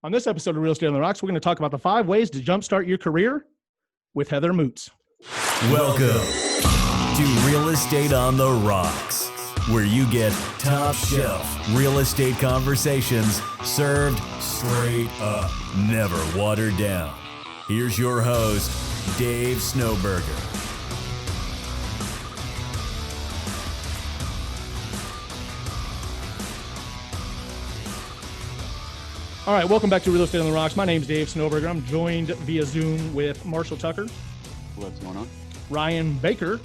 On this episode of Real Estate on the Rocks, we're going to talk about the 5 ways to jumpstart your career with Heather Moots. Welcome to Real Estate on the Rocks, where you get top shelf real estate conversations served straight up, never watered down. Here's your host, Dave Snowberger. All right, welcome back to Real Estate on the Rocks. My name's Dave Snowberger. I'm joined via Zoom with Marshall Tucker. What's going on? Ryan Baker.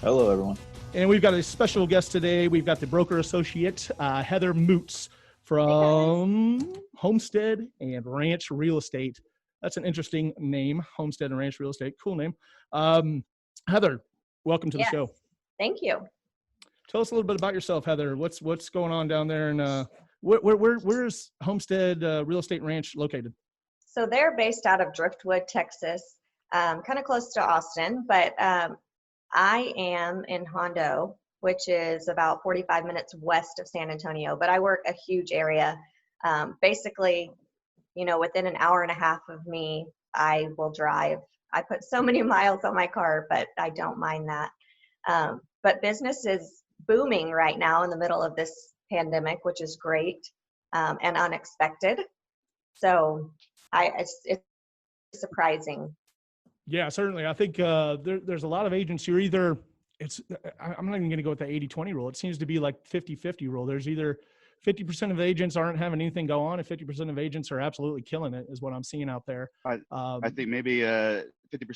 Hello, everyone. And we've got a special guest today. We've got the broker associate, Heather Moots from Homestead and Ranch Real Estate. That's an interesting name, Homestead and Ranch Real Estate. Cool name. Heather, welcome to the show. Thank you. Tell us a little bit about yourself, Heather. What's going on down there, and where's Homestead Real Estate Ranch located? So they're based out of Driftwood, Texas, kind of close to Austin, but I am in Hondo, which is about 45 minutes west of San Antonio, but I work a huge area. Basically, within an hour and a half of me, I will drive. I put so many miles on my car, but I don't mind that. But business is booming right now in the middle of this pandemic, which is great and unexpected. So it's surprising. Yeah, certainly. I think there's a lot of agents. I'm not even going to go with the 80-20 rule. It seems to be like 50-50 rule. There's either 50% of agents aren't having anything go on, and 50% of agents are absolutely killing it, is what I'm seeing out there. I think maybe 50%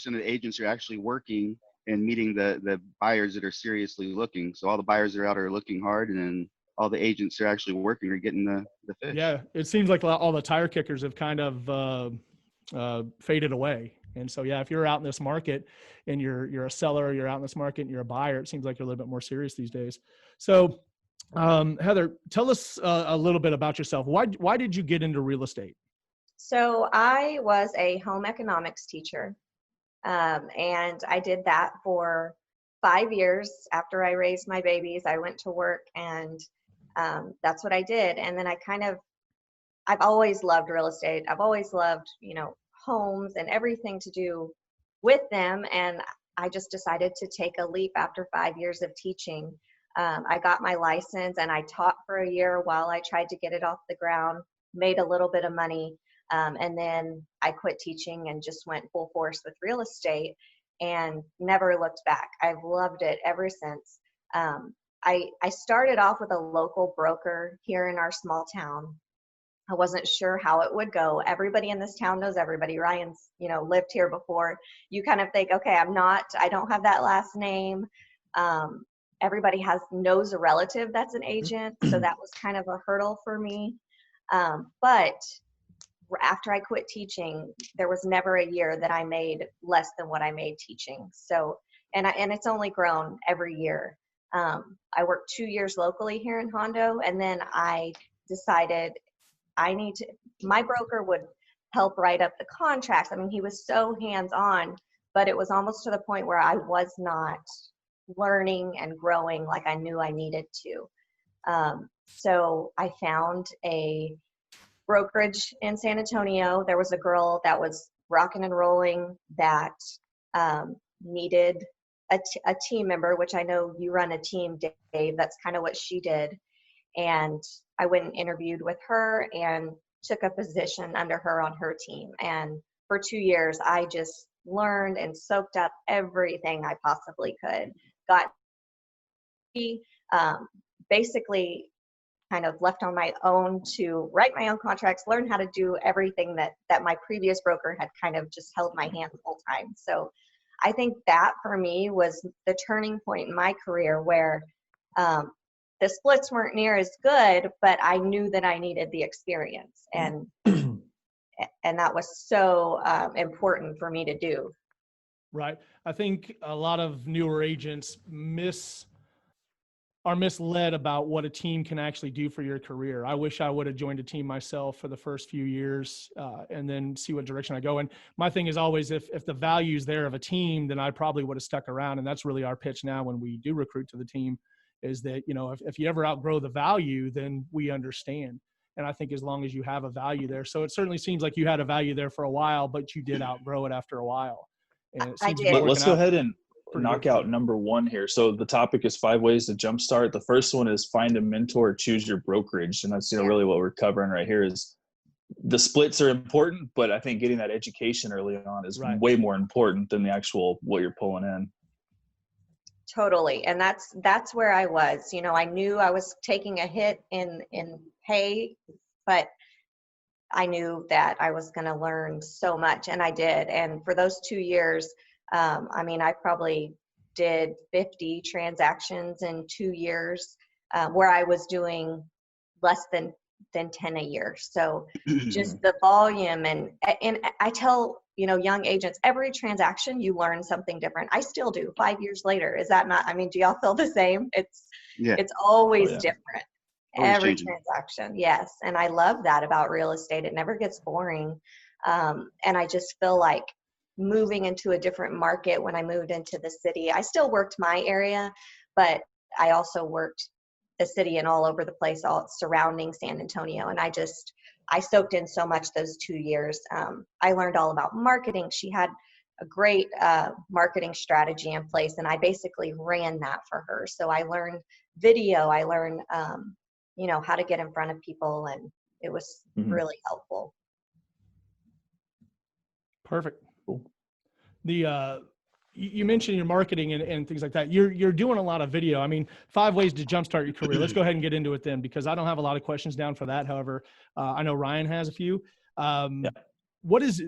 of the agents are actually working and meeting the buyers that are seriously looking. So all the buyers that are out are looking hard, and then all the agents that are actually working are getting the fish. Yeah, it seems like all the tire kickers have kind of faded away. And so, yeah, if you're out in this market and you're a seller, you're out in this market and you're a buyer, it seems like you're a little bit more serious these days. So, Heather, tell us a little bit about yourself. Why did you get into real estate? So I was a home economics teacher, and I did that for 5 years. After I raised my babies, I went to work, and that's what I did. And then I've always loved real estate. I've always loved, homes and everything to do with them. And I just decided to take a leap after 5 years of teaching. I got my license and I taught for a year while I tried to get it off the ground, made a little bit of money. And then I quit teaching and just went full force with real estate and never looked back. I've loved it ever since. I started off with a local broker here in our small town. I wasn't sure how it would go. Everybody in this town knows everybody. Ryan's, lived here before. You kind of think, okay, I don't have that last name. Everybody knows a relative that's an agent. So that was kind of a hurdle for me. But after I quit teaching, there was never a year that I made less than what I made teaching. So, and it's only grown every year. I worked 2 years locally here in Hondo, and then I decided my broker would help write up the contracts. I mean, he was so hands-on, but it was almost to the point where I was not learning and growing like I knew I needed to. So I found a brokerage in San Antonio. There was a girl that was rocking and rolling that needed a team member, which I know you run a team, Dave. That's kind of what she did. And I went and interviewed with her and took a position under her on her team. And for 2 years, I just learned and soaked up everything I possibly could. Basically kind of left on my own to write my own contracts, learn how to do everything that my previous broker had kind of just held my hand the whole time. So I think that for me was the turning point in my career where the splits weren't near as good, but I knew that I needed the experience. And that was so important for me to do. Right. I think a lot of newer agents are misled about what a team can actually do for your career. I wish I would have joined a team myself for the first few years and then see what direction I go. And my thing is always, if the value's there of a team, then I probably would have stuck around. And that's really our pitch now when we do recruit to the team, is that, if you ever outgrow the value, then we understand. And I think as long as you have a value there, so it certainly seems like you had a value there for a while, but you did outgrow it after a while. And it I seems to be did. Let's working go out ahead and pretty knock good for out you. number one here. So the topic is 5 ways to jumpstart. The first one is find a mentor, choose your brokerage. And that's, Yeah. really what we're covering right here is the splits are important, but I think getting that education early on is Right. way more important than the actual what you're pulling in. Totally. And that's where I was. I knew I was taking a hit in pay, but I knew that I was going to learn so much, and I did. And for those 2 years, I probably did 50 transactions in 2 years, where I was doing less than 10 a year. So just the volume, and I tell, young agents, every transaction you learn something different. I still do 5 years later. Is that not, do y'all feel the same? Yeah. It's always Oh, yeah. different. Always Every changing. transaction. Yes. And I love that about real estate. It never gets boring. And I just feel like moving into a different market when I moved into the city, I still worked my area, but I also worked the city and all over the place, all surrounding San Antonio. And I soaked in so much those 2 years. I learned all about marketing. She had a great marketing strategy in place, and I basically ran that for her. So I learned video. I learned, how to get in front of people, and it was really helpful. Perfect. Cool. You mentioned your marketing and things like that. You're doing a lot of video. 5 ways to jumpstart your career. Let's go ahead and get into it then, because I don't have a lot of questions down for that. However, I know Ryan has a few. What is,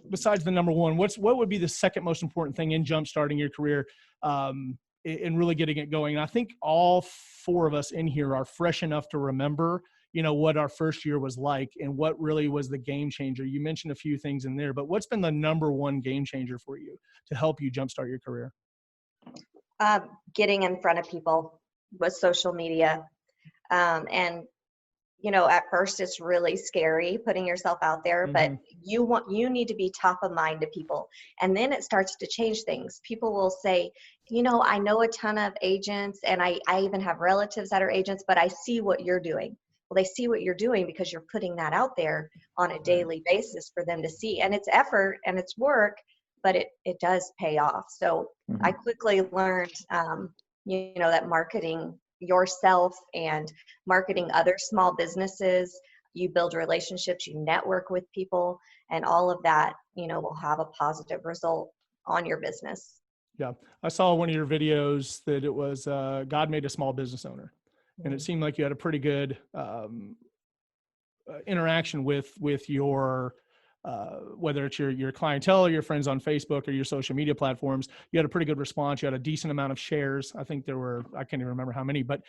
besides the number one, what would be the second most important thing in jumpstarting your career, and really getting it going? And I think all 4 of us in here are fresh enough to remember, what our first year was like and what really was the game changer. You mentioned a few things in there, but what's been the number one game changer for you to help you jumpstart your career? Getting in front of people with social media. And at first it's really scary putting yourself out there, but you need to be top of mind to people. And then it starts to change things. People will say, I know a ton of agents, and I even have relatives that are agents, but I see what you're doing. Well, they see what you're doing because you're putting that out there on a daily basis for them to see. And it's effort and it's work, but it does pay off. So I quickly learned, that marketing yourself and marketing other small businesses, you build relationships, you network with people, and all of that, will have a positive result on your business. Yeah. I saw one of your videos that it was God made a small business owner. And it seemed like you had a pretty good interaction with your, whether it's your clientele or your friends on Facebook or your social media platforms. You had a pretty good response. You had a decent amount of shares. I think there were, I can't even remember how many, but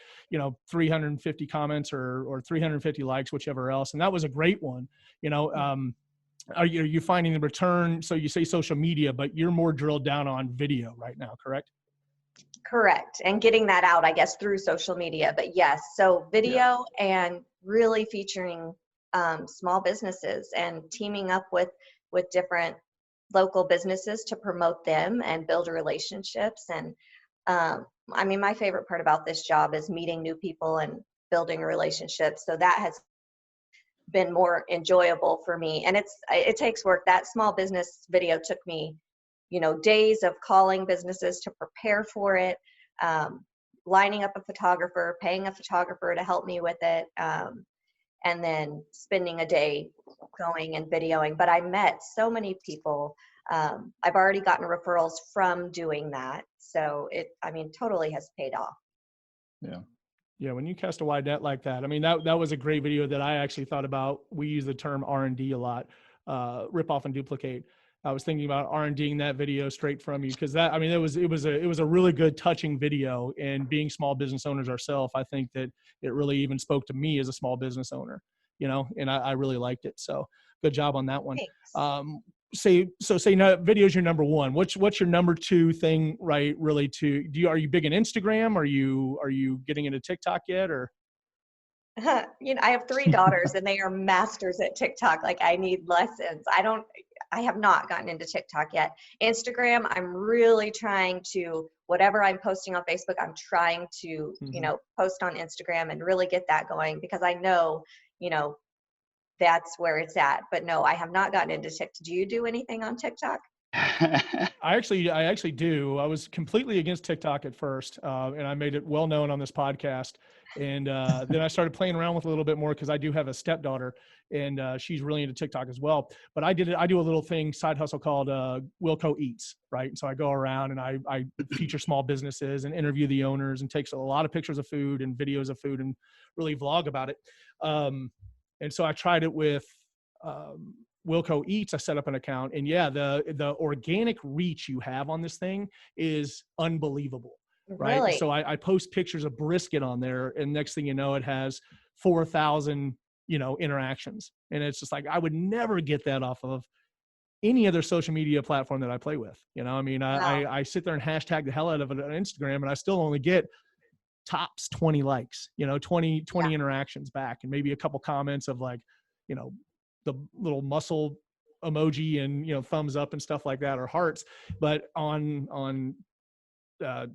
350 comments or 350 likes, whichever else. And that was a great one. Are you finding the return? So you say social media, but you're more drilled down on video right now, correct? Correct. And getting that out, I guess, through social media. But yes, so video and really featuring small businesses and teaming up with different local businesses to promote them and build relationships. And my favorite part about this job is meeting new people and building relationships. So that has been more enjoyable for me. And it takes work. That small business video took me days of calling businesses to prepare for it, lining up a photographer, paying a photographer to help me with it, and then spending a day going and videoing. But I met so many people. I've already gotten referrals from doing that. So it totally has paid off. Yeah. Yeah. When you cast a wide net like that, that was a great video that I actually thought about. We use the term R&D a lot, rip off and duplicate. I was thinking about R&Ding that video straight from you, because that, it was a really good, touching video. And being small business owners ourselves, I think that it really even spoke to me as a small business owner, and I really liked it. So good job on that one. Say now video's your number one. What's your number two thing, right? Really are you big in Instagram? Are you getting into TikTok yet, or? I have 3 daughters and they are masters at TikTok. Like, I need lessons. I have not gotten into TikTok yet. Instagram, I'm really trying to, whatever I'm posting on Facebook, I'm trying to, post on Instagram and really get that going, because I know, that's where it's at. But no, I have not gotten into TikTok. Do you do anything on TikTok? I actually do. I was completely against TikTok at first, and I made it well known on this podcast. And then I started playing around with it a little bit more because I do have a stepdaughter, and she's really into TikTok as well. But I do a little thing, side hustle called Wilco Eats, right? And so I go around and I feature small businesses and interview the owners and takes a lot of pictures of food and videos of food and really vlog about it. And so I tried it with Wilco Eats. I set up an account, and yeah, the organic reach you have on this thing is unbelievable, right? Really? So I post pictures of brisket on there, and next thing you know, it has 4,000 interactions, and it's just like I would never get that off of any other social media platform that I play with. I mean, I sit there and hashtag the hell out of it on Instagram, and I still only get tops 20 likes, 20 interactions back, and maybe a couple comments of like, the little muscle emoji and, thumbs up and stuff like that, or hearts. But on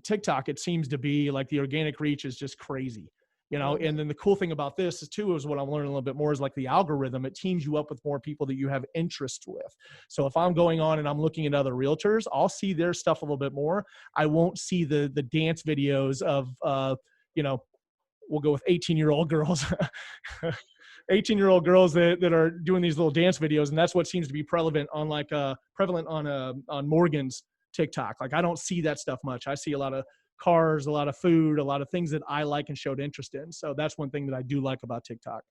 TikTok, it seems to be like the organic reach is just crazy, and then the cool thing about this is what I'm learning a little bit more is like the algorithm. It teams you up with more people that you have interest with. So if I'm going on and I'm looking at other realtors, I'll see their stuff a little bit more. I won't see the dance videos of, we'll go with 18-year-old girls, 18-year-old girls that are doing these little dance videos. And that's what seems to be prevalent on Morgan's TikTok. Like I don't see that stuff much. I see a lot of cars, a lot of food, a lot of things that I like and showed interest in. So that's one thing that I do like about TikTok,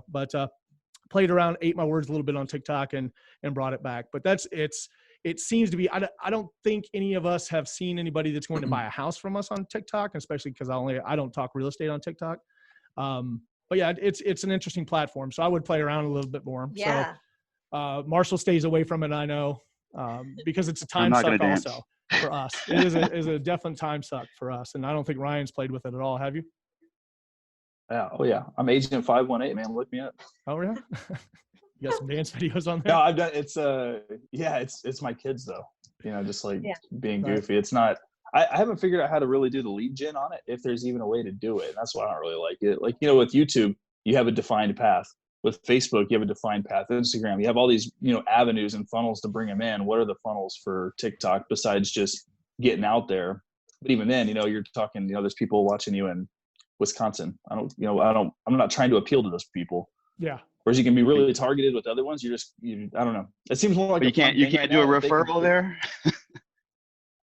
but played around, ate my words a little bit on TikTok and brought it back. But it seems to be, I don't think any of us have seen anybody that's going to buy a house from us on TikTok, especially because I don't talk real estate on TikTok. But yeah, it's an interesting platform. So I would play around a little bit more. Yeah. So Marshall stays away from it, I know, because it's a time suck also for us. It is a definite time suck for us. And I don't think Ryan's played with it at all. Have you? Yeah. Oh yeah. I'm Agent 518, man. Look me up. Oh yeah. You got some dance videos on there? No, I've done, it's my kids though, just like being goofy. It's not, I haven't figured out how to really do the lead gen on it, if there's even a way to do it. And that's why I don't really like it. Like, with YouTube, you have a defined path. With Facebook, you have a defined path. Instagram, you have all these, avenues and funnels to bring them in. What are the funnels for TikTok besides just getting out there? But even then, you're talking, there's people watching you in Wisconsin. I'm not trying to appeal to those people. Yeah. Whereas you can be really targeted with other ones. I don't know. It seems more like you can't do a referral there.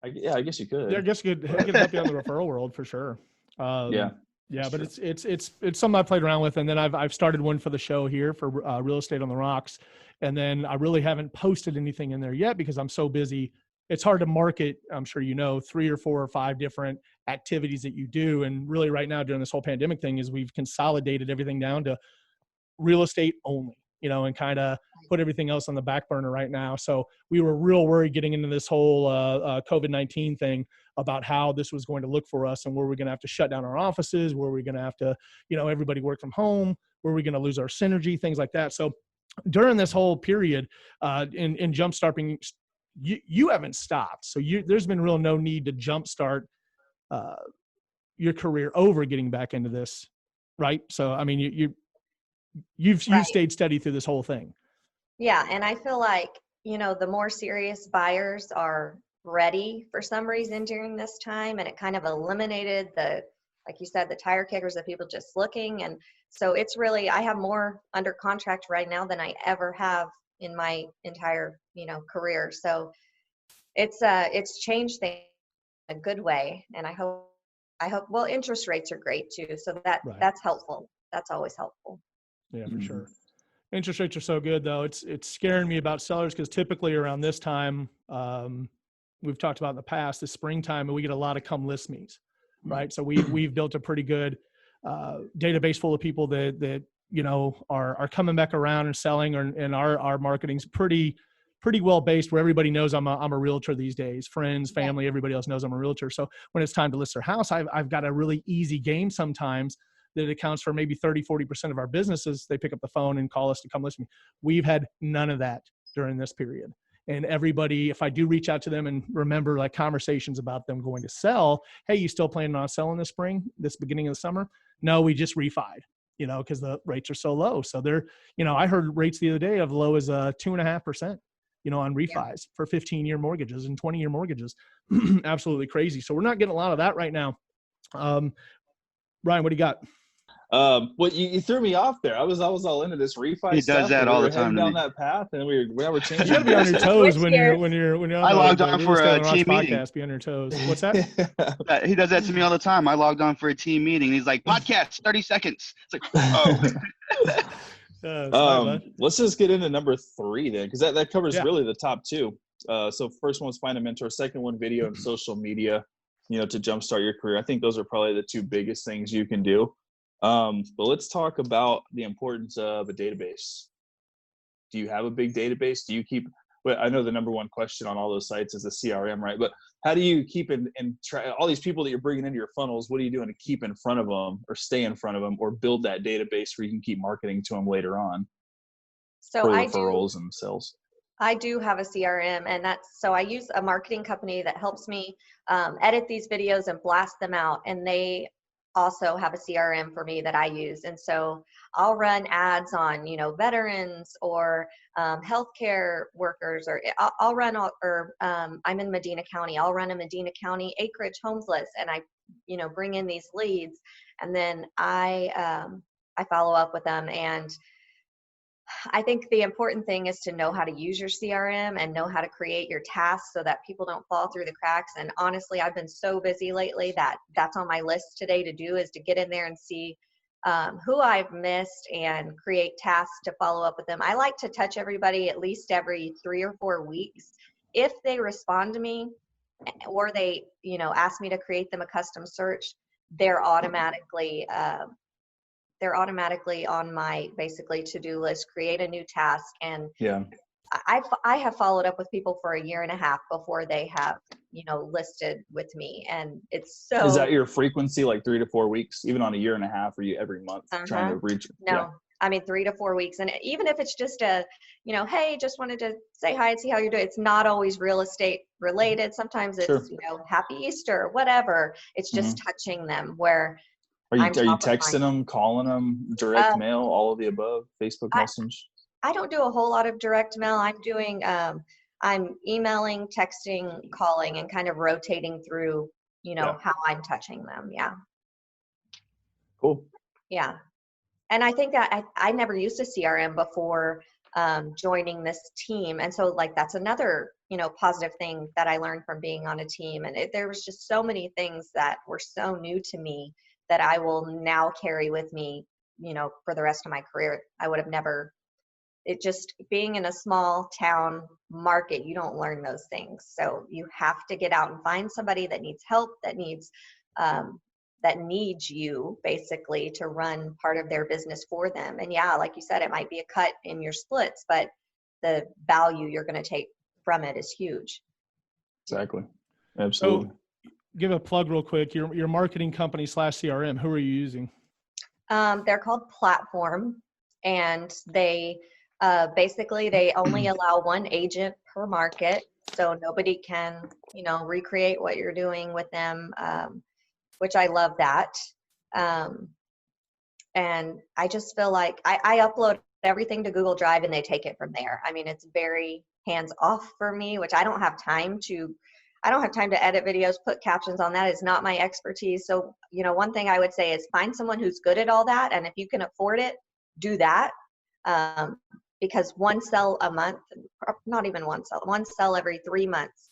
I guess you could. Yeah, I guess it could help you on the referral world for sure. Yeah, but it's something I played around with, and then I've started one for the show here for Real Estate on the Rocks, and then I really haven't posted anything in there yet because I'm so busy. It's hard to market. I'm sure 3 or 4 or 5 different activities that you do, and really right now during this whole pandemic thing is we've consolidated everything down to real estate only, and kind of put everything else on the back burner right now. So we were real worried getting into this whole COVID-19 thing about how this was going to look for us, and were we going to have to shut down our offices, were we going to have to, everybody work from home, were we going to lose our synergy, things like that. So during this whole period in jumpstarting, you haven't stopped. So there's been no need to jumpstart your career over getting back into this, right? So I mean, you've stayed steady through this whole thing. Yeah. And I feel like, the more serious buyers are ready for some reason during this time. And it kind of eliminated like you said, the tire kickers of people just looking. And so it's really, I have more under contract right now than I ever have in my entire, career. So it's changed things in a good way. And I hope, well, interest rates are great too. So that's helpful. That's always helpful. Yeah, for sure. Interest rates are so good though. It's scaring me about sellers because typically around this time, we've talked about in the past, the springtime, and we get a lot of come list me's, right? So we've built a pretty good database full of people that are coming back around and selling, and our marketing's pretty well based, where everybody knows I'm a realtor these days. Friends, family, everybody else knows I'm a realtor. So when it's time to list their house, I've got a really easy game sometimes that accounts for maybe 30-40% of our businesses. They pick up the phone and call us to come list me. We've had none of that during this period. And everybody, if I do reach out to them and remember like conversations about them going to sell, hey, you still planning on selling this beginning of the summer? No, we just refied. because the rates are so low. So they're, I heard rates the other day of low as 2.5%, on refis for 15-year mortgages and 20-year mortgages. Absolutely crazy. So we're not getting a lot of that right now. Ryan, what do you got? Well, you threw me off there. I was all into this refi He stuff. does that and all we the were heading time to down me. that path, and we were changing. You gotta be on your toes when you're on I logged on the for Real Estate a on the Rocks team meeting. podcast. Be on your toes. What's that? He does that to me all the time. I logged on for a team meeting. He's like, podcast, 30 seconds. It's like, oh. Let's just get into number 3 then, because that covers Yeah. really the top 2. So first one was find a mentor. Second one, video and social media, to jumpstart your career. I think those are probably the 2 biggest things you can do. But let's talk about the importance of a database. Do you have a big database? Do you keep, well, I know the number one question on all those sites is the CRM, right? But how do you keep and try all these people that you're bringing into your funnels? What are you doing to keep in front of them or stay in front of them or build that database where you can keep marketing to them later on So for I referrals and sales? I do have a CRM, and so I use a marketing company that helps me edit these videos and blast them out. And they also have a CRM for me that I use. And so I'll run ads on, veterans or healthcare workers, or I'll run, I'm in Medina County. I'll run a Medina County acreage homes list, and I, bring in these leads, and then I follow up with them. And I think the important thing is to know how to use your CRM and know how to create your tasks so that people don't fall through the cracks. And honestly, I've been so busy lately that that's on my list today to do, is to get in there and see who I've missed and create tasks to follow up with them. I like to touch everybody at least every 3 or 4 weeks. If they respond to me or they, ask me to create them a custom search, they're automatically on my basically to-do list, create a new task. And I have followed up with people for 1.5 years before they have, listed with me. And it's so. Is that your frequency, like 3 to 4 weeks, even on 1.5 years? Are you every month trying to reach? No, Yeah. I mean, 3 to 4 weeks. And even if it's just a, hey, just wanted to say hi and see how you're doing. It's not always real estate related. Sometimes it's, Sure. Happy Easter, whatever. It's just touching them where. Are you texting them, calling them, direct mail, all of the above, Facebook message? I don't do a whole lot of direct mail. I'm doing, I'm emailing, texting, calling, and kind of rotating through, how I'm touching them. Yeah. Cool. Yeah. And I think that I never used a CRM before joining this team. And so that's another, positive thing that I learned from being on a team. And there was just so many things that were so new to me that I will now carry with me, for the rest of my career. I would have never, being in a small town market, you don't learn those things. So you have to get out and find somebody that needs help, that needs you basically to run part of their business for them. And yeah, like you said, it might be a cut in your splits, but the value you're going to take from it is huge. Exactly. Absolutely. So, give a plug real quick. Your marketing company / CRM. Who are you using? They're called Platform, and they basically they only allow one agent per market, so nobody can recreate what you're doing with them, which I love that. And I just feel like I upload everything to Google Drive and they take it from there. I mean, it's very hands off for me, which I don't have time to edit videos, put captions on. That is not my expertise. So, one thing I would say is find someone who's good at all that. And if you can afford it, do that. Because one sell a month, not even one sell every 3 months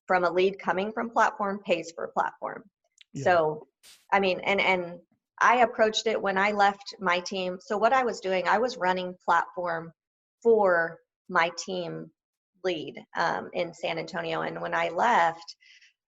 from a lead coming from Platform pays for Platform. Yeah. So, I mean, and I approached it when I left my team. So what I was doing, I was running Platform for my team lead in San Antonio. And when I left,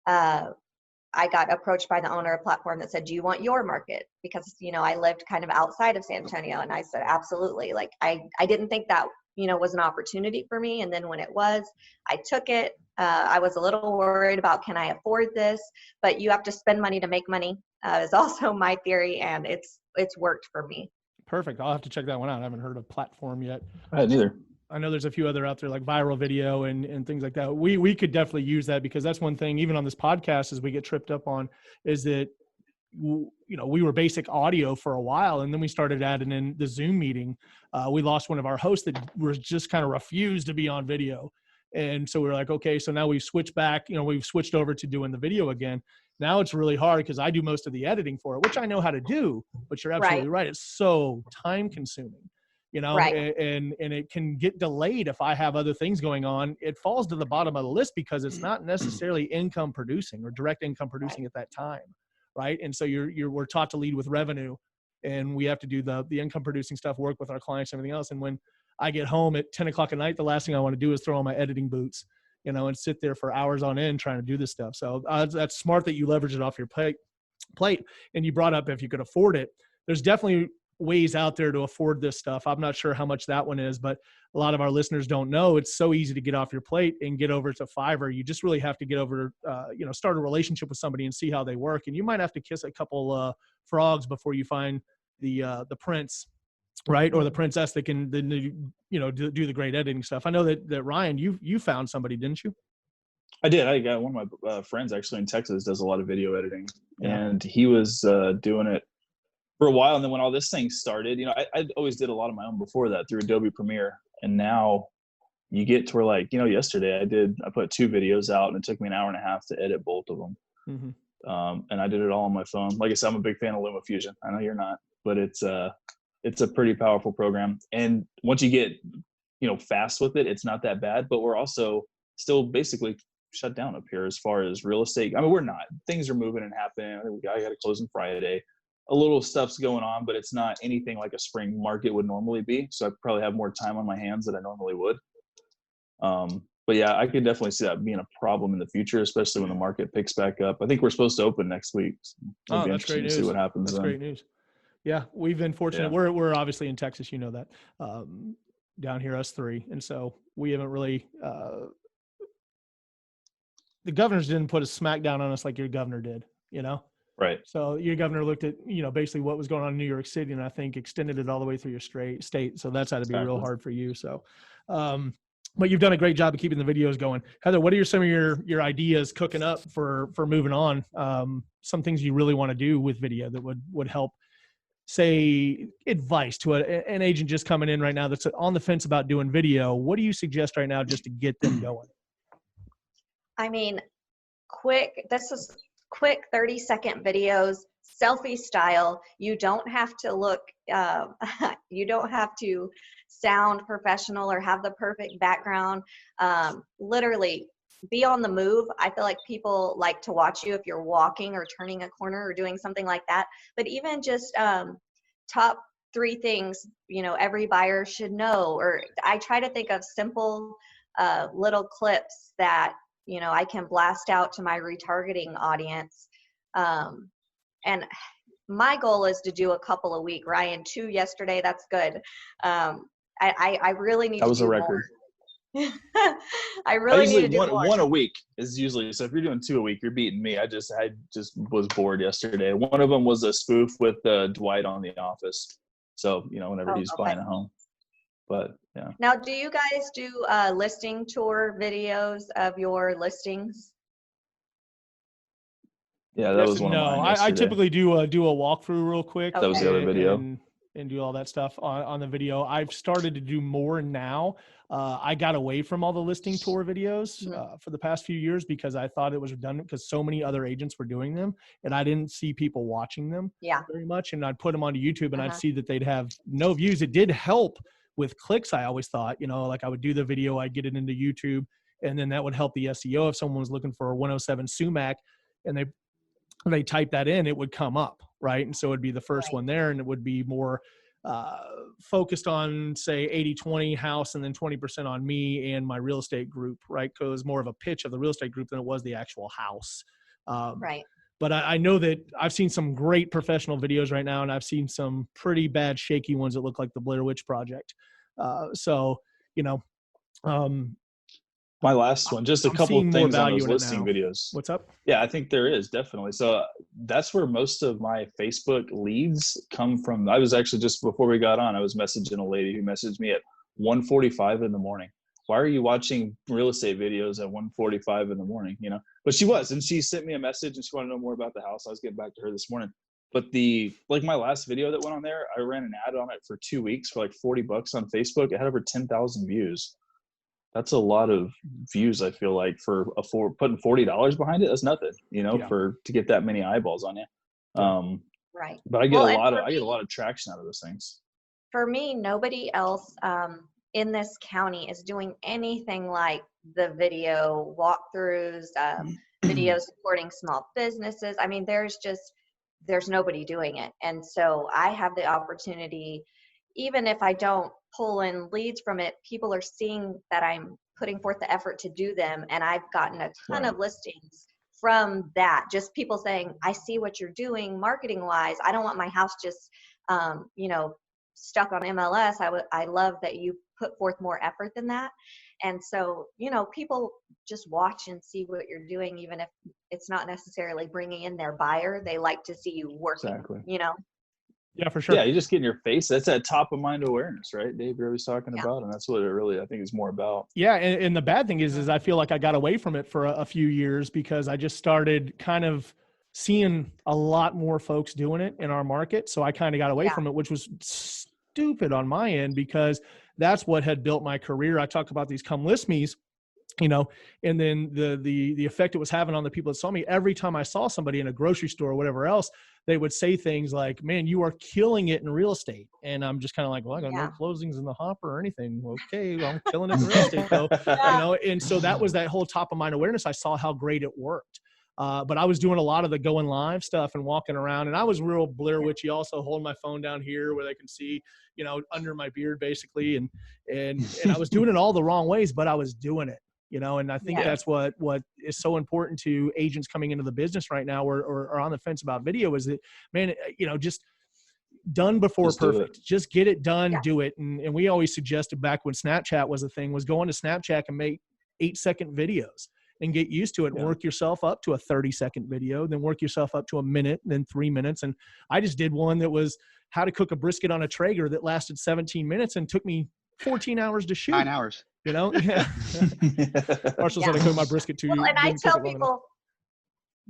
I got approached by the owner of Platform that said, do you want your market? Because, I lived kind of outside of San Antonio. And I said, absolutely. Like, I didn't think that, was an opportunity for me. And then when it was, I took it. I was a little worried about, can I afford this? But you have to spend money to make money is also my theory. And it's worked for me. Perfect. I'll have to check that one out. I haven't heard of Platform yet. I hadn't either. I know there's a few other out there like Viral Video and things like that. We could definitely use that, because that's one thing, even on this podcast, as we get tripped up on, is that we were basic audio for a while, and then we started adding in the Zoom meeting. We lost one of our hosts that was just kind of refused to be on video. And so we were like, okay, so now we've switched back, we've switched over to doing the video again. Now it's really hard because I do most of the editing for it, which I know how to do, but you're absolutely right. It's so time consuming, and it can get delayed if I have other things going on. It falls to the bottom of the list because it's not necessarily income producing or direct income producing at that time. Right. And so we're taught to lead with revenue, and we have to do the income producing stuff, work with our clients and everything else. And when I get home at 10 o'clock at night, the last thing I want to do is throw on my editing boots, and sit there for hours on end trying to do this stuff. So that's smart that you leverage it off your plate. And you brought up if you could afford it. There's definitely ways out there to afford this stuff. I'm not sure how much that one is, but a lot of our listeners don't know. It's so easy to get off your plate and get over to Fiverr. You just really have to get over, start a relationship with somebody and see how they work. And you might have to kiss a couple frogs before you find the prince, right? Or the princess that can, do the great editing stuff. I know that Ryan, you found somebody, didn't you? I did. I got one of my friends actually in Texas does a lot of video editing, and he was doing it for a while. And then when all this thing started, I always did a lot of my own before that through Adobe Premiere. And now you get to where yesterday I put 2 videos out, and it took me an hour and a half to edit both of them. Mm-hmm. And I did it all on my phone. Like I said, I'm a big fan of LumaFusion. I know you're not, but it's a pretty powerful program. And once you get, fast with it, it's not that bad, but we're also still basically shut down up here as far as real estate. I mean, we're not. Things are moving and happening. I got to close on Friday. A little stuff's going on, but it's not anything like a spring market would normally be. So I probably have more time on my hands than I normally would. But yeah, I could definitely see that being a problem in the future, especially when the market picks back up. I think we're supposed to open next week. So that's great news. See what happens. That's great news. Yeah, we've been fortunate. Yeah. We're obviously in Texas, that, down here, us 3. And so we haven't really, the governors didn't put a smack down on us like your governor did, Right. So your governor looked at, basically what was going on in New York City, and I think extended it all the way through your state. So that's had to be real hard for you. So, but you've done a great job of keeping the videos going. Heather, what are some of your ideas cooking up for moving on? Some things you really want to do with video that would help, say, advice to an agent just coming in right now that's on the fence about doing video. What do you suggest right now just to get them going? I mean, quick 30-second videos, selfie style. You don't have to look, you don't have to sound professional or have the perfect background. Literally be on the move. I feel like people like to watch you if you're walking or turning a corner or doing something like that. But even just top 3 things, every buyer should know, or I try to think of simple little clips that, I can blast out to my retargeting audience. And my goal is to do a couple a week. Ryan, 2 yesterday. That's good. I really need to do more. That was a record. I really need to do one a week is usually, so if you're doing 2 a week, you're beating me. I just was bored yesterday. One of them was a spoof with Dwight on The Office. So, whenever he's buying a home. But yeah. Now, do you guys do listing tour videos of your listings? Yeah, that was one of mine yesterday. I typically do a walkthrough real quick. That was the other video. And do all that stuff on the video. I've started to do more now. I got away from all the listing tour videos for the past few years because I thought it was redundant because so many other agents were doing them and I didn't see people watching them very much. And I'd put them onto YouTube and I'd see that they'd have no views. It did help with clicks, I always thought, like I would do the video, I'd get it into YouTube, and then that would help the SEO if someone was looking for a 107 sumac and they type that in, it would come up, right? And so it'd be the first one there, and it would be more focused on, say, 80-20 house and then 20% on me and my real estate group, right? Because it was more of a pitch of the real estate group than it was the actual house. Right. But I know that I've seen some great professional videos right now, and I've seen some pretty bad, shaky ones that look like the Blair Witch Project. My last one, just a couple of things on those listing videos. What's up? Yeah, I think there is definitely. So that's where most of my Facebook leads come from. I was actually, just before we got on, I was messaging a lady who messaged me at 1:45 in the morning. why are you watching real estate videos at 1:45 in the morning? You know, but she was, and she sent me a message and she wanted to know more about the house. I was getting back to her this morning. But my last video that went on there, I ran an ad on it for 2 weeks for like $40 on Facebook. It had over 10,000 views. That's a lot of views. I feel like for putting $40 behind it, that's nothing, you know, to get that many eyeballs on you. Right. But I get a lot of traction out of those things. For me, nobody else in this county is doing anything like the video walkthroughs, videos supporting small businesses. I mean, there's nobody doing it. And so I have the opportunity, even if I don't pull in leads from it, people are seeing that I'm putting forth the effort to do them. And I've gotten a ton of listings from that. Just people saying, I see what you're doing marketing wise. I don't want my house just, stuck on MLS. I love that you put forth more effort than that. And so, people just watch and see what you're doing, even if it's not necessarily bringing in their buyer. They like to see you working, Yeah, for sure. Yeah, you just get in your face. That's that top of mind awareness, right? Dave, you're always talking about, and that's what it really, I think, is more about. Yeah, and the bad thing is I feel like I got away from it for a few years because I just started kind of seeing a lot more folks doing it in our market. So I kind of got away from it, which was stupid on my end because that's what had built my career. I talk about these come list me's, and then the effect it was having on the people that saw me. Every time I saw somebody in a grocery store or whatever else, they would say things like, man, you are killing it in real estate. And I'm just kind of like, well, I got no closings in the hopper or anything. Okay, well, I'm killing it in real estate though. And so that was that whole top of mind awareness. I saw how great it worked. But I was doing a lot of the going live stuff and walking around, and I was real Blair Witchy, also holding my phone down here where they can see, under my beard basically. And I was doing it all the wrong ways, but I was doing it, and I think that's what is so important to agents coming into the business right now or on the fence about video is that, man, just done before perfect. Just get it done, do it. And we always suggested back when Snapchat was a thing was go into Snapchat and make 8-second videos. And get used to it. Work yourself up to a 30-second video, then work yourself up to a minute, then 3 minutes. And I just did one that was how to cook a brisket on a Traeger that lasted 17 minutes and took me 14 hours to shoot. 9 hours. Marshall said I cooked my brisket too. Well, and I tell people,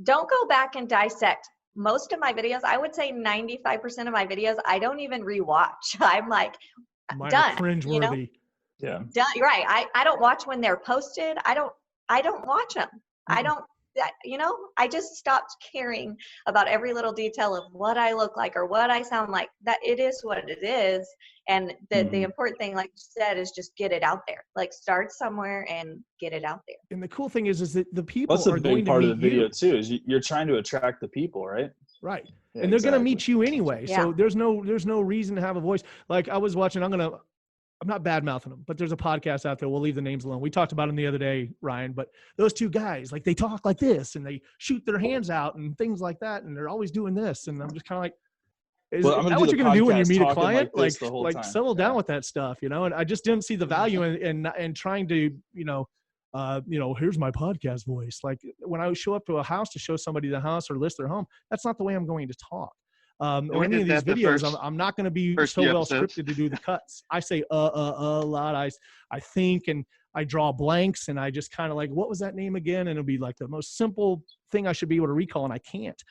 don't go back and dissect. Most of my videos, I would say 95% of my videos, I don't even rewatch. I'm like, done. Cringeworthy. Done. Right. I don't watch when they're posted. I don't watch them. I don't, I just stopped caring about every little detail of what I look like or what I sound like. That it is what it is. And the important thing, like you said, is just get it out there. Like start somewhere and get it out there. And the cool thing is that the people are going to meet you. That's a big part of the video too, is you're trying to attract the people, right? Right. Yeah, and they're going to meet you anyway. Yeah. So there's no reason to have a voice. Like I was watching, I'm not bad mouthing them, but there's a podcast out there. We'll leave the names alone. We talked about them the other day, Ryan, but those two guys, like they talk like this and they shoot their hands out and things like that. And they're always doing this. And I'm just kind of like, is that what you're going to do when you meet a client? Like settle down with that stuff, And I just didn't see the value in trying to, here's my podcast voice. Like when I show up to a house to show somebody the house or list their home, that's not the way I'm going to talk. Or any of these videos, I'm not going to be so well scripted to do the cuts. I say a lot. I think and I draw blanks and I just kind of like, what was that name again? And it'll be like the most simple thing I should be able to recall, and I can't.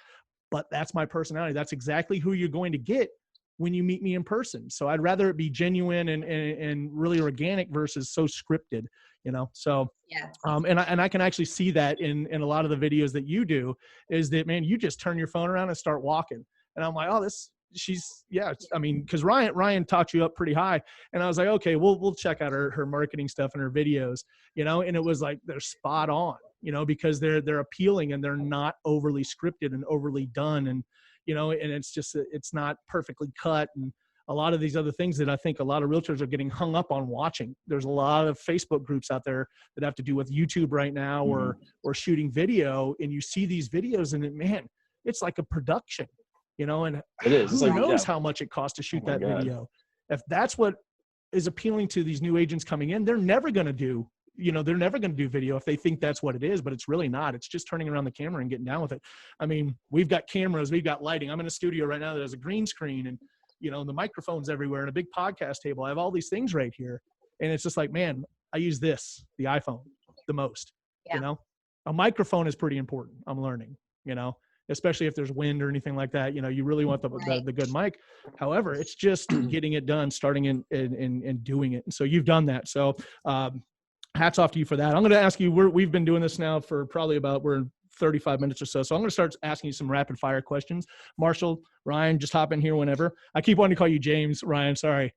But that's my personality. That's exactly who you're going to get when you meet me in person. So I'd rather it be genuine and really organic versus so scripted. So and I can actually see that in a lot of the videos that you do is that, man, you just turn your phone around and start walking. And I'm like, because Ryan taught you up pretty high. And I was like, okay, we'll check out her marketing stuff and her videos, and it was like, they're spot on, because they're appealing and they're not overly scripted and overly done. And, and it's just, it's not perfectly cut. And a lot of these other things that I think a lot of realtors are getting hung up on watching. There's a lot of Facebook groups out there that have to do with YouTube right now or shooting video. And you see these videos and man, it's like a production. And it is. Who knows how much it costs to shoot that video. If that's what is appealing to these new agents coming in, they're never going to do video if they think that's what it is, but it's really not. It's just turning around the camera and getting down with it. I mean, we've got cameras, we've got lighting. I'm in a studio right now that has a green screen and, the microphones everywhere and a big podcast table. I have all these things right here. And it's just like, man, I use the iPhone the most, Yeah. you know, a microphone is pretty important. I'm learning, you know, especially if there's wind or anything like that, you know, you really want the good mic. However, it's just getting it done, starting and doing it. And so you've done that. So, hats off to you for that. I'm going to ask you, we've been doing this now for probably we're 35 minutes or so. So I'm going to start asking you some rapid fire questions. Marshall, Ryan, just hop in here whenever. I keep wanting to call you James, Ryan, sorry.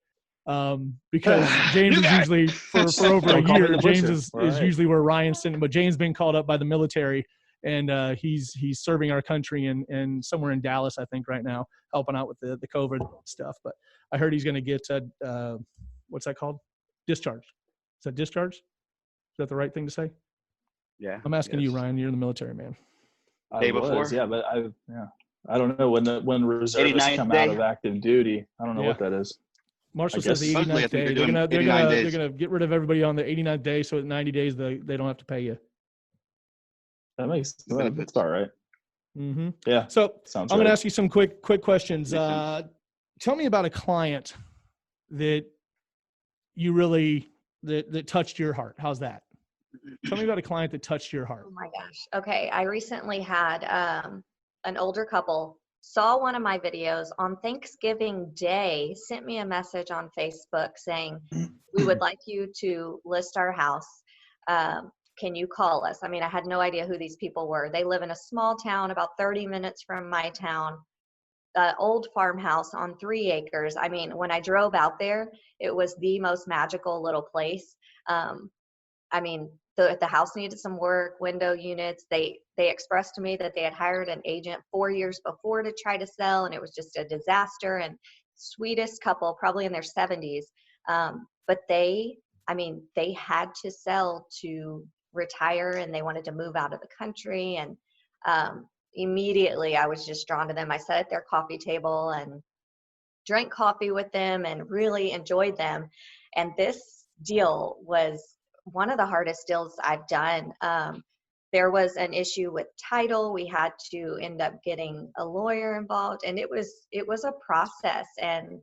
Because James is usually for over a year, James is usually where Ryan's sitting, but James been called up by the military, and he's serving our country and somewhere in Dallas, I think right now, helping out with the COVID stuff. But I heard he's going to get what's that called? Discharge. Is that discharge? Is that the right thing to say? Yeah. I'm asking you, Ryan. You're in the military, man. Day before? Yeah, but I don't know when reservists come out of active duty. I don't know what that is. Marshall says the 89th day. They're gonna get rid of everybody on the 89th day, so at 90 days they don't have to pay you. That's all right. Mm-hmm. Yeah. So I'm gonna ask you some quick questions. Tell me about a client that you really that touched your heart. How's that? Tell me about a client that touched your heart. Oh my gosh. Okay. I recently had an older couple saw one of my videos on Thanksgiving Day, sent me a message on Facebook saying, we would like you to list our house. Can you call us? I mean, I had no idea who these people were. They live in a small town about 30 minutes from my town, old farmhouse on 3 acres. I mean, when I drove out there, it was the most magical little place. I mean, the house needed some work, window units. They expressed to me that they had hired an agent 4 years before to try to sell, and it was just a disaster. And sweetest couple, probably in their 70s. But they had to sell to retire, and they wanted to move out of the country. And immediately I was just drawn to them. I sat at their coffee table and drank coffee with them and really enjoyed them. And this deal was one of the hardest deals I've done. There was an issue with title. We had to end up getting a lawyer involved, and it was a process. And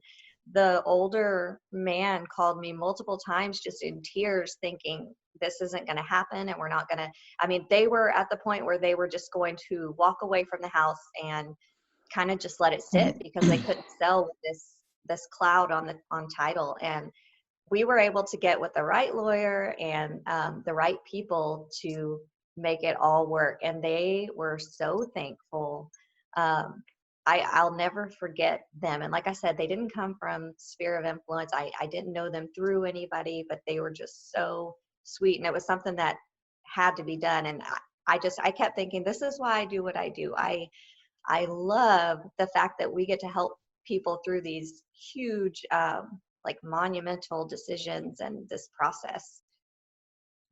the older man called me multiple times just in tears thinking this isn't going to happen, and we're not going to, I mean, they were at the point where they were just going to walk away from the house and kind of just let it sit because they couldn't sell with this cloud on title. And we were able to get with the right lawyer and the right people to make it all work. And they were so thankful. I'll never forget them. And like I said, they didn't come from sphere of influence. I didn't know them through anybody, but they were just so sweet. And it was something that had to be done. And I kept thinking, this is why I do what I do. I love the fact that we get to help people through these huge, like monumental decisions and this process.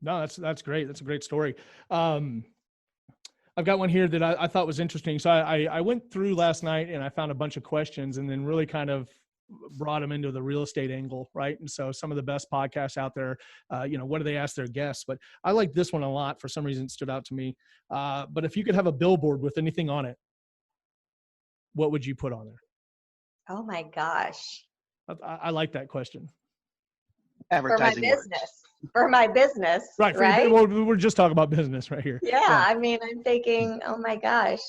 No, that's great. That's a great story. I've got one here that I thought was interesting. So I went through last night and I found a bunch of questions and then really kind of brought them into the real estate angle, right? And so some of the best podcasts out there, what do they ask their guests? But I like this one a lot. For some reason, it stood out to me. But if you could have a billboard with anything on it, what would you put on there? Oh my gosh. I like that question. Advertising For my business. Right. Well, we're just talking about business right here. Yeah. I mean, I'm thinking, oh my gosh.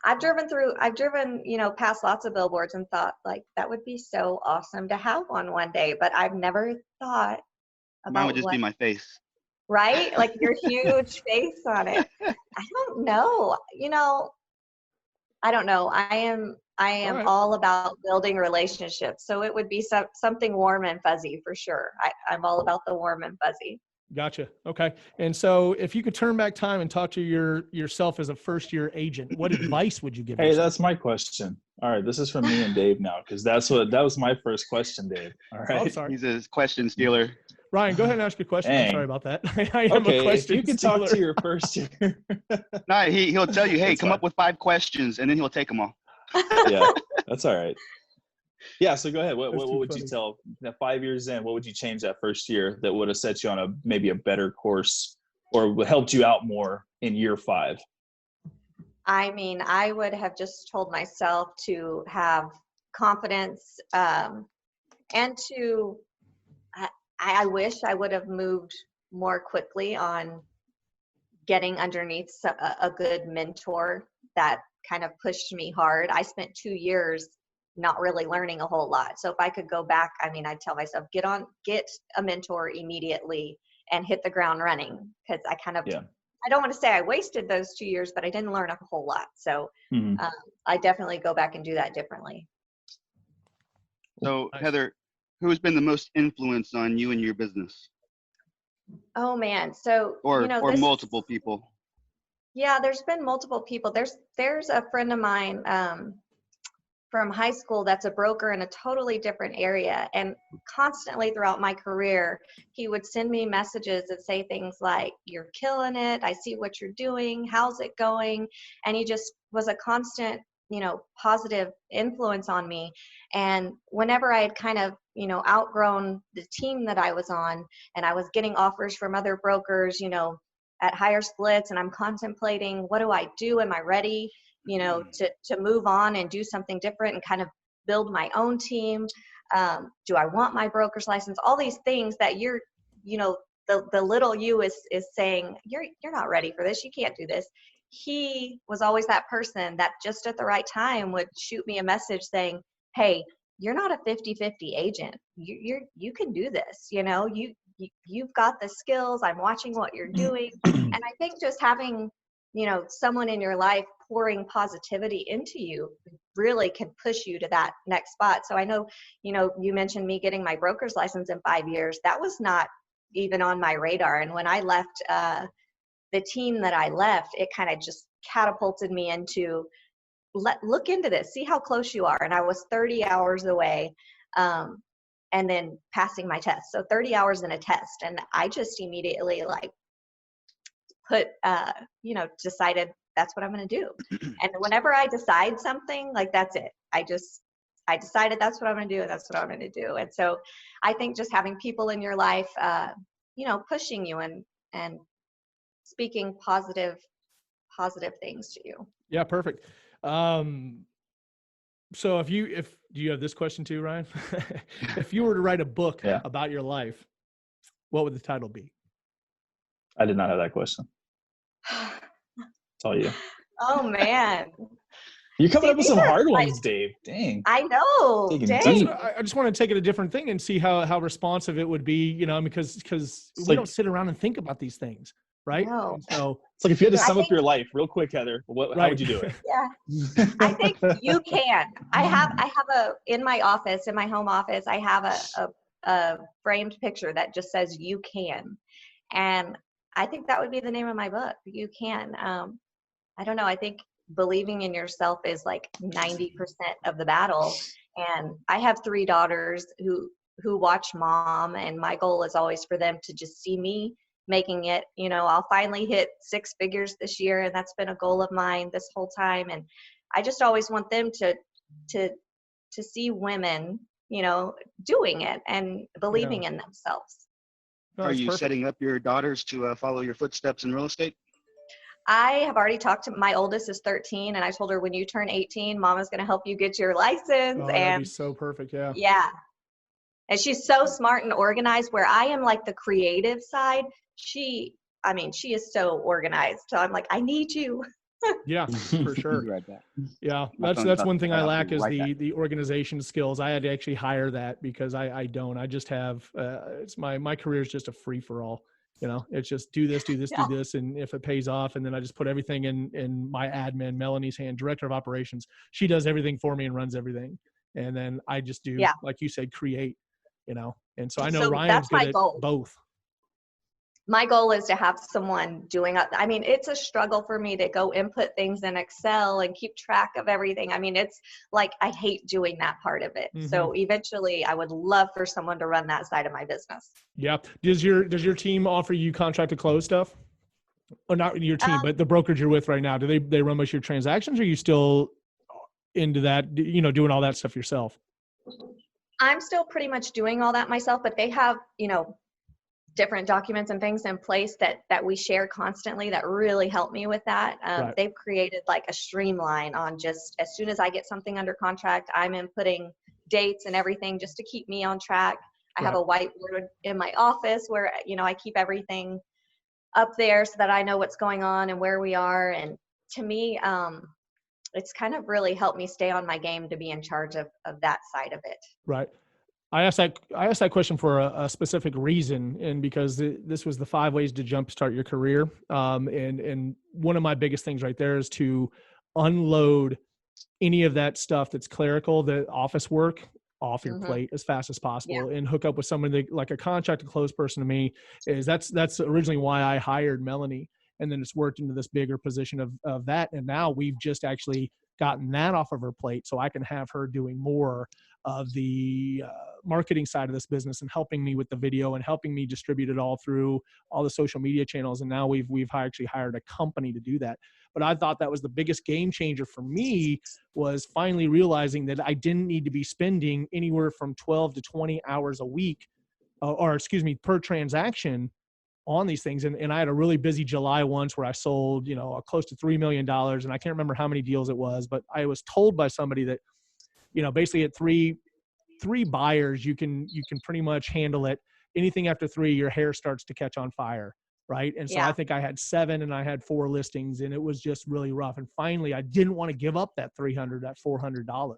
I've driven, past lots of billboards and thought like, that would be so awesome to have one day, but I've never thought about mine would just be my face. Right? Like your huge face on it. I don't know. I don't know. I am all about building relationships. So it would be something warm and fuzzy for sure. I'm all about the warm and fuzzy. Gotcha. Okay. And so if you could turn back time and talk to yourself as a first-year agent, what advice would you give yourself? Hey, that's my question. All right. This is from me and Dave now, because that was my first question, Dave. All right. Oh, sorry. He's a question stealer. Ryan, go ahead and ask your question. Dang. I'm sorry about that. I am a question if you can stealer. talk to your first year. No, he'll tell you, hey, That's come fine. up with 5 questions, and then he'll take them all. Yeah, that's all right. Yeah, so go ahead. What would funny. you tell that 5 years in? What would you change that first year that would have set you on maybe a better course or helped you out more in year 5? I mean, I would have just told myself to have confidence and to I wish I would have moved more quickly on getting underneath a good mentor that kind of pushed me hard. I spent 2 years not really learning a whole lot. So if I could go back, I mean, I'd tell myself, get a mentor immediately and hit the ground running. Because I kind of, I don't want to say I wasted those 2 years, but I didn't learn a whole lot. So I definitely go back and do that differently. So Heather, who has been the most influence on you and your business? Oh man. So, or multiple people. Yeah, there's been multiple people. There's a friend of mine from high school that's a broker in a totally different area. And constantly throughout my career, he would send me messages that say things like, "You're killing it. I see what you're doing. How's it going?" And he just was a constant, positive influence on me. And whenever I had kind of, outgrown the team that I was on, and I was getting offers from other brokers, at higher splits, and I'm contemplating, what do I do? Am I ready, to move on and do something different and kind of build my own team? Do I want my broker's license? All these things that the little you is saying, you're not ready for this. You can't do this. He was always that person that just at the right time would shoot me a message saying, "Hey, you're not a 50-50 agent. You can do this. You've got the skills. I'm watching what you're doing." And I think just having, someone in your life pouring positivity into you really can push you to that next spot. So I know, you mentioned me getting my broker's license in 5 years. That was not even on my radar. And when I left the team that I left, it kind of just catapulted me into, look into this, see how close you are. And I was 30 hours away, and then passing my test. So 30 hours in a test. And I just immediately decided that's what I'm going to do. And whenever I decide something, that's it. I decided that's what I'm going to do, and that's what I'm going to do. And so I think just having people in your life, pushing you and speaking positive things to you. Yeah, perfect. So do you have this question too, Ryan? If you were to write a book about your life, what would the title be? I did not have that question. It's all you. Oh man. You're coming up with some hard ones, Dave. Dang. I know. Dang. I just want to take it a different thing and see how responsive it would be, because we don't sit around and think about these things, right? No. So it's like if you had to sum up your life real quick, Heather, how would you do it? Yeah. I think you can. I have in my office, in my home office, I have a framed picture that just says "You can," and I think that would be the name of my book. You can. I don't know. I think believing in yourself is 90% of the battle. And I have 3 daughters who watch mom, and my goal is always for them to just see me making it. I'll finally hit 6 figures this year, and that's been a goal of mine this whole time. And I just always want them to see women, doing it and believing in themselves. No, Are you perfect. setting up your daughters to follow your footsteps in real estate? I have already talked to my oldest is 13, and I told her, when you turn 18, Mama's going to help you get your license. Oh, that'd be so perfect. Yeah. Yeah. And she's so smart and organized, where I am the creative side. She is so organized. So I'm I need you. Yeah, for sure. Yeah, that's one thing I lack is the organization skills. I had to actually hire that because I don't. I just have it's my career is just a free for all. It's just do this, do this, and if it pays off, and then I just put everything in my admin, Melanie's hand, director of operations. She does everything for me and runs everything, and then I just do, like you said, create. And so I know Ryan's good at both. My goal is to have someone doing it. It's a struggle for me to go input things in Excel and keep track of everything. It's I hate doing that part of it. Mm-hmm. So eventually I would love for someone to run that side of my business. Yeah. Does your team offer you contract to close stuff? Or not your team, but the brokerage you're with right now, do they run most of your transactions, or are you still into that, doing all that stuff yourself? I'm still pretty much doing all that myself, but they have, different documents and things in place that we share constantly that really help me with that. Right. They've created a streamline on just as soon as I get something under contract, I'm inputting dates and everything just to keep me on track. I have a whiteboard in my office where, I keep everything up there so that I know what's going on and where we are. And to me, it's kind of really helped me stay on my game to be in charge of that side of it. Right. I asked that question for a specific reason, and because this was the 5 ways to jumpstart your career. And one of my biggest things right there is to unload any of that stuff that's clerical, the office work, off your plate as fast as possible, and hook up with somebody like a contract to close person. To me, is that's originally why I hired Melanie, and then it's worked into this bigger position of that. And now we've just actually gotten that off of her plate, so I can have her doing more of the marketing side of this business and helping me with the video and helping me distribute it all through all the social media channels. And now we've actually hired a company to do that. But I thought that was the biggest game changer for me, was finally realizing that I didn't need to be spending anywhere from 12 to 20 hours a week, per transaction on these things. And I had a really busy July once where I sold, close to $3 million. And I can't remember how many deals it was, but I was told by somebody that, basically at three buyers, you can pretty much handle it. Anything after 3, your hair starts to catch on fire. Right. And so I think I had 7 and I had 4 listings, and it was just really rough. And finally, I didn't want to give up that $400.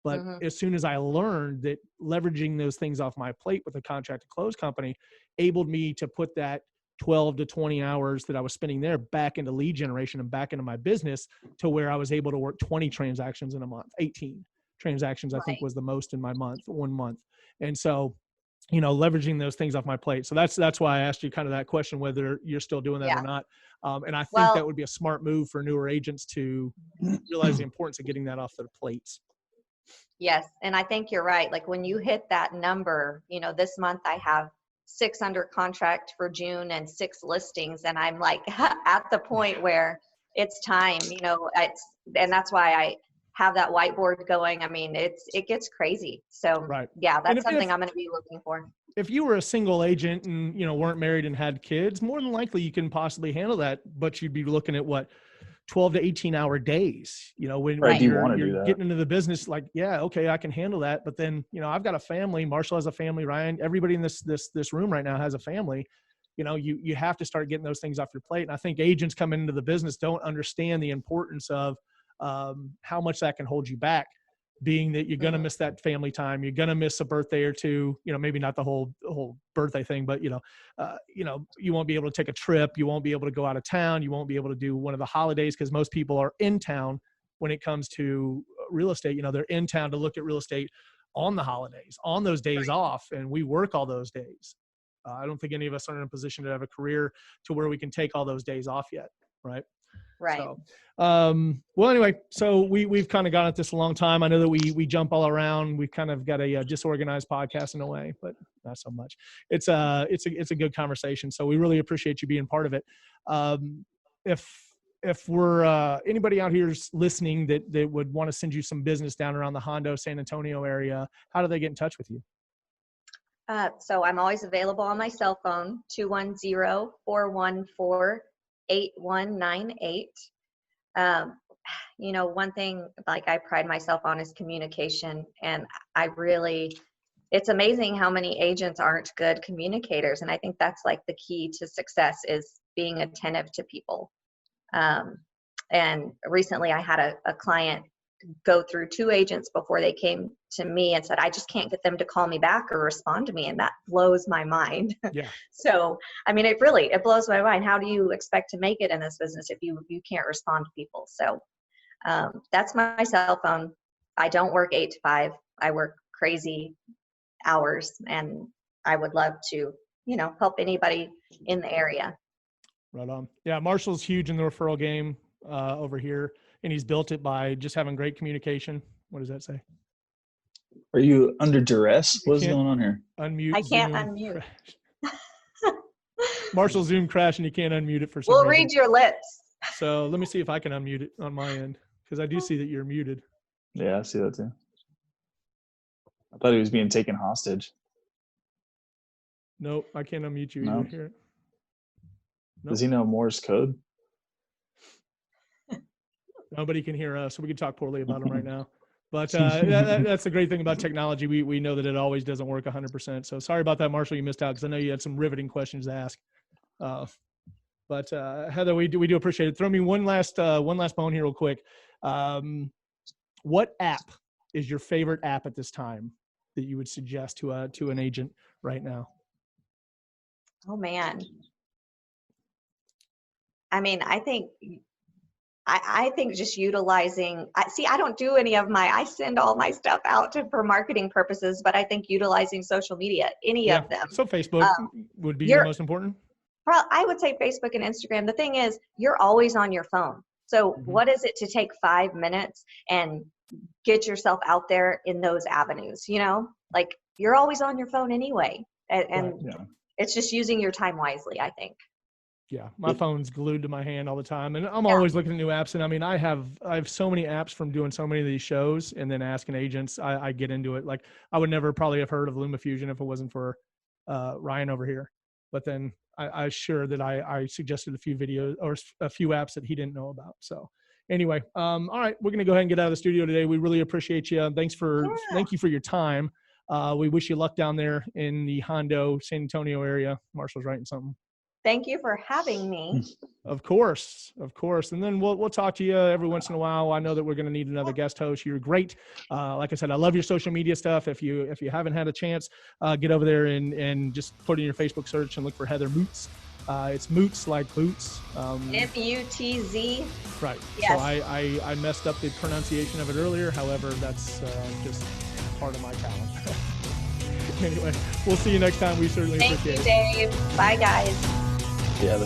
But as soon as I learned that leveraging those things off my plate with a contract to close company enabled me to put that 12 to 20 hours that I was spending there back into lead generation and back into my business, to where I was able to work 20 transactions in a month, 18 transactions, I think was the most in my month, 1 month. And so, leveraging those things off my plate. So that's why I asked you kind of that question, whether you're still doing that or not. And I think that would be a smart move for newer agents to realize the importance of getting that off their plates. Yes. And I think you're right. Like when you hit that number, this month I have 6 under contract for June and 6 listings. And I'm like at the point where it's time, and that's why I have that whiteboard going. I mean, it gets crazy. So that's something I'm going to be looking for. If you were a single agent and, weren't married and had kids, more than likely you can possibly handle that, but you'd be looking at 12 to 18 hour days, when you're getting into the business, like, okay, I can handle that. But then, I've got a family, Marshall has a family, Ryan, everybody in this room right now has a family. You have to start getting those things off your plate. And I think agents coming into the business don't understand the importance of how much that can hold you back, being that you're going to miss that family time. You're going to miss a birthday or two, maybe not the whole birthday thing, but, you won't be able to take a trip. You won't be able to go out of town. You won't be able to do one of the holidays, because most people are in town when it comes to real estate. They're in town to look at real estate on the holidays, on those days off. And we work all those days. I don't think any of us are in a position to have a career to where we can take all those days off yet. Right. Right. So, well, anyway, so we've kind of gone at this a long time. I know that we jump all around. We've kind of got a disorganized podcast in a way, but not so much. It's a good conversation. So we really appreciate you being part of it. If we're anybody out here is listening that would want to send you some business down around the Hondo, San Antonio area, how do they get in touch with you? So I'm always available on my cell phone, 210-414-8198. One thing like I pride myself on is communication. And it's amazing how many agents aren't good communicators. And I think that's like the key to success, is being attentive to people. And recently I had a client go through 2 agents before they came to me and said, I just can't get them to call me back or respond to me. And that blows my mind. Yeah. So, I mean, it blows my mind. How do you expect to make it in this business if you can't respond to people? So, that's my cell phone. I don't work 8 to 5. I work crazy hours, and I would love to, help anybody in the area. Right on. Yeah. Marshall's huge in the referral game, over here. And he's built it by just having great communication. What does that say? Are you under duress? What's going on here? Unmute. I can't unmute. Marshall's Zoom crashed and you can't unmute it for some reason. reason. Read your lips. So let me see if I can unmute it on my end, because I do see that you're muted. Yeah, I see that too. I thought he was being taken hostage. Nope, I can't unmute you No. either. Here. Nope. Does he know Morse code? Nobody can hear us, so we can talk poorly about him right now. But that's the great thing about technology. We know that it always doesn't work 100%. So sorry about that, Marshall. You missed out because I know you had some riveting questions to ask. But Heather, we do appreciate it. Throw me one last bone here real quick. What app is your favorite app at this time that you would suggest to an agent right now? Oh man. I mean, I think just utilizing, I don't do any of I send all my stuff out for marketing purposes, but I think utilizing social media, any of them. So Facebook would be the most important? I would say Facebook and Instagram. The thing is, you're always on your phone. So what is it to take 5 minutes and get yourself out there in those avenues? Like you're always on your phone anyway. And it's just using your time wisely, I think. Yeah, my phone's glued to my hand all the time, and I'm always looking at new apps. And I mean, I have so many apps from doing so many of these shows, and then asking agents. I get into it. Like I would never probably have heard of LumaFusion if it wasn't for Ryan over here. But then I sure that I suggested a few videos or a few apps that he didn't know about. So anyway, all right, we're gonna go ahead and get out of the studio today. We really appreciate you. Thank you for your time. We wish you luck down there in the Hondo, San Antonio area. Marshall's writing something. Thank you for having me. Of course. And then we'll talk to you every once in a while. I know that we're going to need another guest host. You're great. Like I said, I love your social media stuff. If you haven't had a chance, get over there and just put in your Facebook search and look for Heather Mootz. It's Moots like boots. M-U-T-Z. Right. Yes. So I messed up the pronunciation of it earlier. However, that's just part of my talent. Anyway, we'll see you next time. We certainly appreciate it. Thank you, Dave. Bye, guys. Yeah.